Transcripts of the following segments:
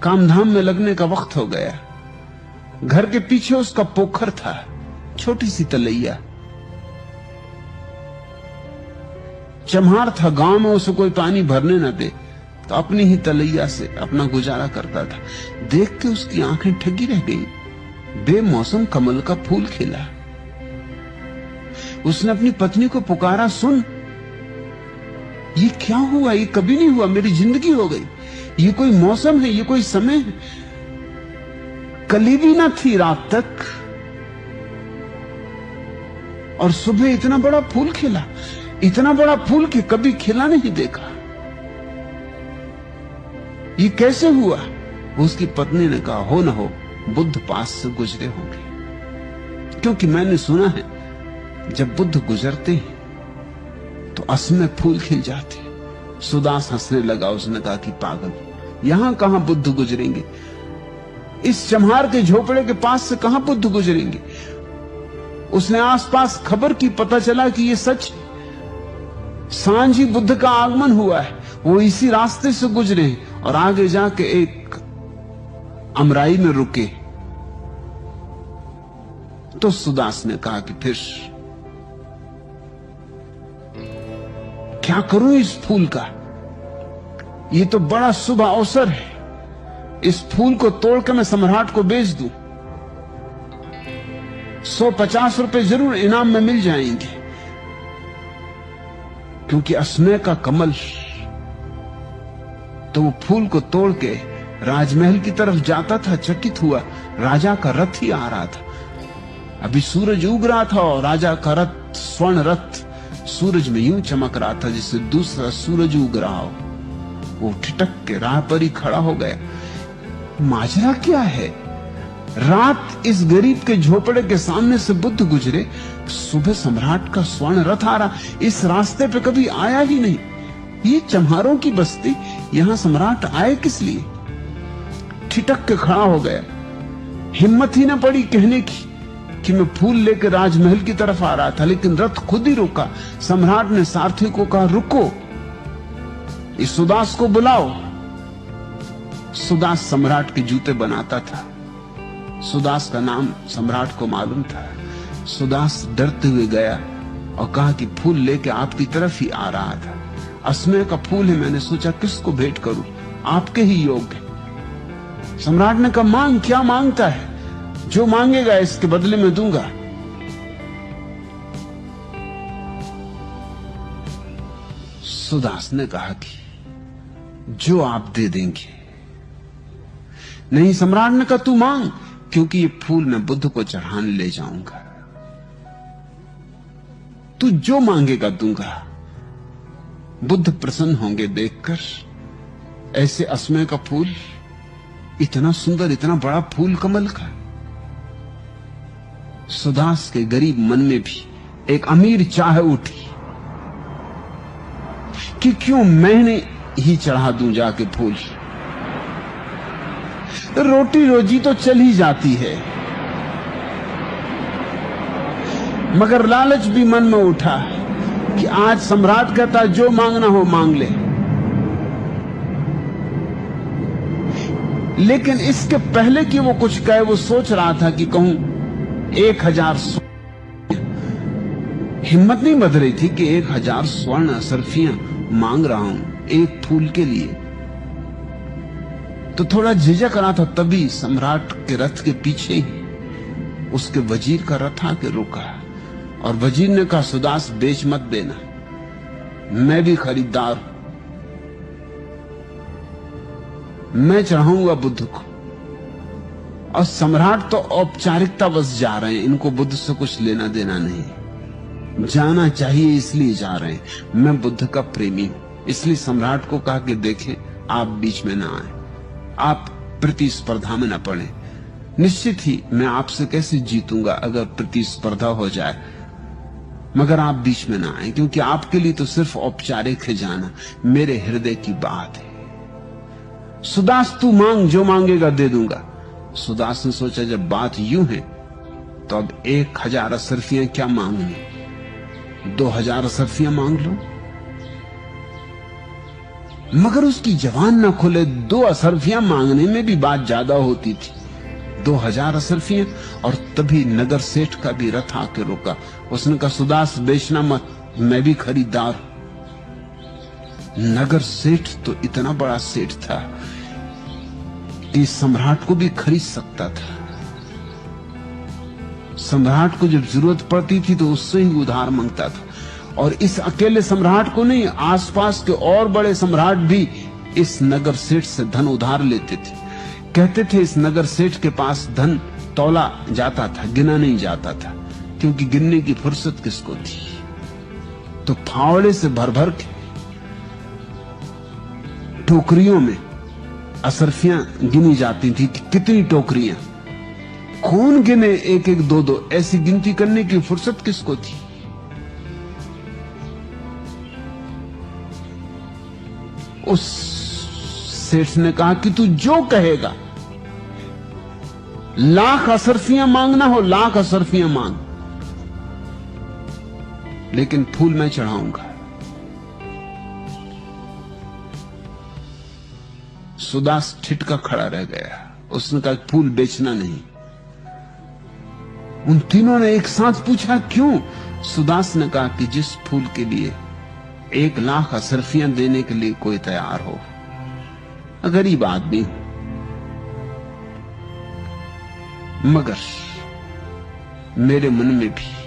कामधाम में लगने का वक्त हो गया। घर के पीछे उसका पोखर था, छोटी सी तलैया। चम्हार था, गांव में उसे कोई पानी भरने न दे, तो अपनी ही तलैया से अपना गुजारा करता था। देख के उसकी आंखें ठगी रह गई। बेमौसम कमल का फूल खिला। उसने अपनी पत्नी को पुकारा, सुन, ये क्या हुआ? ये कभी नहीं हुआ, मेरी जिंदगी हो गई। ये कोई मौसम है, ये कोई समय है। कली भी ना थी रात तक और सुबह इतना बड़ा फूल खिला। इतना बड़ा फूल कि कभी खिला नहीं देखा। ये कैसे हुआ? उसकी पत्नी ने कहा, हो ना हो बुद्ध पास से गुजरे होंगे, क्योंकि मैंने सुना है जब बुद्ध गुजरते हैं तो असमय फूल खिल जाते। सुदास हंसने लगा। उसने कहा कि पागल, यहां कहां बुद्ध गुजरेंगे? इस चम्हार के झोपड़े के पास से कहां बुद्ध गुजरेंगे? उसने आसपास खबर की, पता चला कि ये सच। सांझ ही बुद्ध का आगमन हुआ है, वो इसी रास्ते से गुजरे हैं और आगे जाके एक अमराई में रुके। तो सुदास ने कहा कि फिर क्या करूं इस फूल का? ये तो बड़ा शुभ अवसर है। इस फूल को तोड़ के मैं सम्राट को बेच दूं, 150 रुपए जरूर इनाम में मिल जाएंगे। क्योंकि असमय का कमल, तो वो फूल को तोड़ के राजमहल की तरफ जाता था। चकित हुआ, राजा का रथ ही आ रहा था। अभी सूरज उग रहा था और राजा का रथ, स्वर्ण रथ, सूरज में यूं चमक रहा था जिससे दूसरा सूरज उग रहा हो। वो ठिठक के राह पर ही खड़ा हो गया। माजरा क्या है? रात इस गरीब के झोपड़े के सामने से बुद्ध गुजरे, सुबह सम्राट का स्वर्ण रथ आ रहा। इस रास्ते पे कभी आया ही नहीं। ये चम्हारों की बस्ती, यहां सम्राट आए किस लिए? ठिठक के खड़ा हो गया। हिम्मत ही ना पड़ी कहने की कि मैं फूल लेकर राजमहल की तरफ आ रहा था, लेकिन रथ खुद ही रुका। सम्राट ने सारथी को कहा, रुको, इस सुदास को बुलाओ। सुदास सम्राट के जूते बनाता था। सुदास का नाम सम्राट को मालूम था। सुदास डरते हुए गया और कहा कि फूल लेके आपकी तरफ ही आ रहा था। असमय का फूल है, मैंने सोचा किसको भेंट करूं, आपके ही योग्य। सम्राट ने कहा, मांग, क्या मांगता है? जो मांगेगा इसके बदले में दूंगा। सुदास ने कहा कि जो आप दे देंगे। नहीं, सम्राट ने कहा, तू मांग, क्योंकि ये फूल मैं बुद्ध को चढ़ाने ले जाऊंगा। तू जो मांगेगा दूंगा। बुद्ध प्रसन्न होंगे देखकर ऐसे असमय का फूल, इतना सुंदर, इतना बड़ा फूल कमल का। सुदास के गरीब मन में भी एक अमीर चाह उठी कि क्यों मैंने ही चढ़ा दूं जाके फूल। रोटी रोजी तो चल ही जाती है, मगर लालच भी मन में उठा कि आज सम्राट कहता जो मांगना हो मांग ले। लेकिन इसके पहले कि वो कुछ कहे, वो सोच रहा था कि कहूं 1000 हिम्मत नहीं बध रही थी कि 1000 स्वर्ण असरफियां मांग रहा हूं एक फूल के लिए। तो थोड़ा झिझक रहा था। तभी सम्राट के रथ के पीछे ही उसके वजीर का रथ आके रुका और वजीर ने कहा, सुदास बेच मत देना, मैं भी खरीदार हूं, मैं चढ़ाऊंगा बुद्ध को। और सम्राट तो औपचारिकता बस जा रहे हैं, इनको बुद्ध से कुछ लेना देना नहीं, जाना चाहिए इसलिए जा रहे हैं। मैं बुद्ध का प्रेमी हूं, इसलिए सम्राट को कहा कि देखें आप बीच में ना आए, आप प्रतिस्पर्धा में ना पड़े। निश्चित ही मैं आपसे कैसे जीतूंगा अगर प्रतिस्पर्धा हो जाए, मगर आप बीच में ना आए, क्योंकि आपके लिए तो सिर्फ औपचारिक है जाना, मेरे हृदय की बात है। सुदास तू मांग, जो मांगेगा दे दूंगा। सुदास ने सोचा जब बात यूं है तो अब 1000 असरफियां क्या मांगनी, 2000 असरफियां मांग लो। मगर उसकी जबान न खुले। 2 असरफियां मांगने में भी बात ज्यादा होती थी, 2000 असरफियां। और तभी नगर सेठ का भी रथ आके रुका। उसने कहा, सुदास बेचना मत, मैं भी खरीदार। नगर सेठ तो इतना बड़ा सेठ था कि सम्राट को भी खरीद सकता था। सम्राट को जब जरूरत पड़ती थी तो उससे ही उधार मांगता था। और इस अकेले सम्राट को नहीं, आसपास के और बड़े सम्राट भी इस नगर सेठ से धन उधार लेते थे। कहते थे इस नगर सेठ के पास धन तौला जाता था, गिना नहीं जाता था, क्योंकि गिनने की फुर्सत किसको थी। तो फावड़े से भर भर के टोकरियों में असरफियां गिनी जाती थी कि कितनी टोकरियां, कौन गिने 1-1, 2-2, ऐसी गिनती करने की फुर्सत किसको थी। उस सेठ ने कहा कि तू जो कहेगा, लाख असरफियां मांगना हो, लाख असरफियां मांग, लेकिन फूल मैं चढ़ाऊंगा। सुदास ठिठका खड़ा रह गया। उसने कहा, फूल बेचना नहीं। उन तीनों ने एक साथ पूछा, क्यों? सुदास ने कहा कि जिस फूल के लिए 1 लाख असरफियां देने के लिए कोई तैयार हो, गरीब आदमी हूं, मगर मेरे मन में भी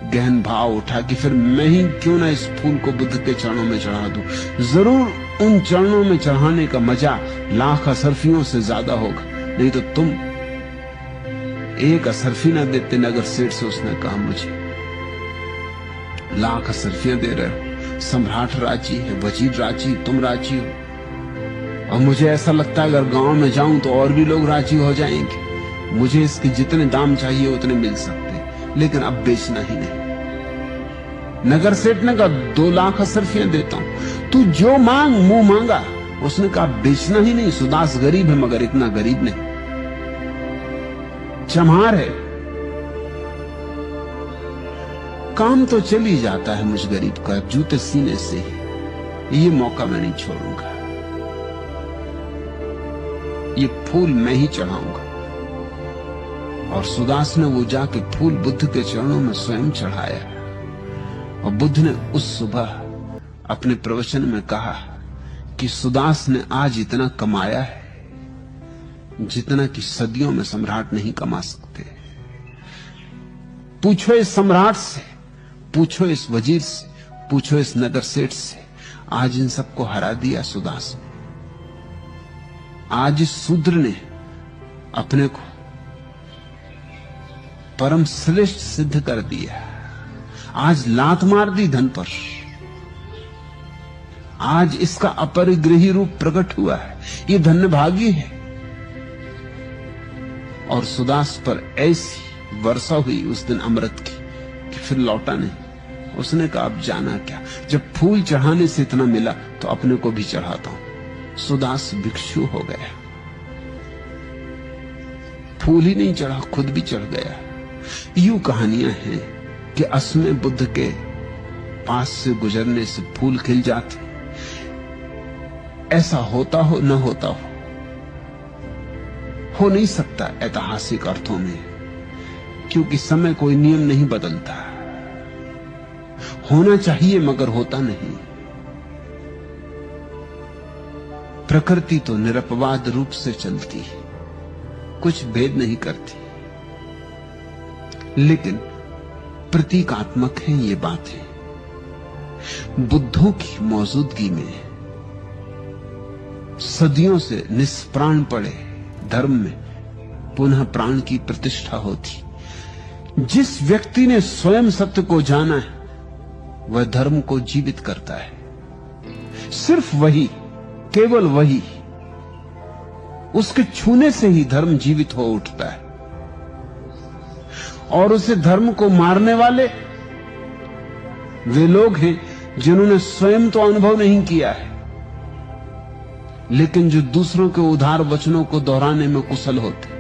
गहन भाव उठा कि फिर मैं ही क्यों ना इस फूल को बुद्ध के चरणों में चढ़ा दूं। जरूर उन चरणों में चढ़ाने का मजा लाख असरफियों से ज्यादा होगा। नहीं तो तुम 1 असरफी ना देते नगर सेठ से। उसने कहा, मुझे लाख असरफियां दे रहे हो, सम्राट राजी है, वजीर राजी, तुम राजी हो, और मुझे ऐसा लगता है अगर गांव में जाऊं तो और भी लोग राजी हो जाएंगे। मुझे इसके जितने दाम चाहिए उतने मिल सकते, लेकिन अब बेचना ही नहीं। नगर सेठ ने कहा, 2 लाख असरफियां देता हूं, तू जो मांग, मुंह मांगा। उसने कहा, बेचना ही नहीं। सुदास गरीब है, मगर इतना गरीब नहीं, चमार है, काम तो चल ही जाता है मुझ गरीब का, जूते सीने से ही। ये मौका मैं नहीं छोड़ूंगा, ये फूल मैं ही चढ़ाऊंगा। और सुदास ने वो जाके फूल बुद्ध के चरणों में स्वयं चढ़ाया। और बुद्ध ने उस सुबह अपने प्रवचन में कहा कि सुदास ने आज इतना कमाया है जितना कि सदियों में सम्राट नहीं कमा सकते। पूछो इस सम्राट से, पूछो इस वजीर से, पूछो इस नगर सेठ से, आज इन सबको हरा दिया सुदास ने। आज इस शूद्र ने अपने को परम श्रेष्ठ सिद्ध कर दिया। आज लात मार दी धन पर। आज इसका अपरिग्रही रूप प्रकट हुआ है। ये धन्यभागी है। और सुदास पर ऐसी वर्षा हुई उस दिन अमृत की कि फिर लौटा नहीं। उसने कहा, अब जाना क्या, जब फूल चढ़ाने से इतना मिला तो अपने को भी चढ़ाता हूं। सुदास भिक्षु हो गया, फूल ही नहीं चढ़ा, खुद भी चढ़ गया। यूं कहानियां हैं कि असमय बुद्ध के पास से गुजरने से फूल खिल जाते। ऐसा होता हो न होता हो नहीं सकता ऐतिहासिक अर्थों में, क्योंकि समय कोई नियम नहीं बदलता। होना चाहिए मगर होता नहीं। प्रकृति तो निरपवाद रूप से चलती है, कुछ भेद नहीं करती, लेकिन प्रतीकात्मक है ये बातें। बुद्धों की मौजूदगी में सदियों से निष्प्राण पड़े धर्म में पुनः प्राण की प्रतिष्ठा होती। जिस व्यक्ति ने स्वयं सत्य को जाना है वह धर्म को जीवित करता है। सिर्फ वही, केवल वही, उसके छूने से ही धर्म जीवित हो उठता है। और उसे धर्म को मारने वाले वे लोग हैं जिन्होंने स्वयं तो अनुभव नहीं किया है, लेकिन जो दूसरों के उदार वचनों को दोहराने में कुशल होते।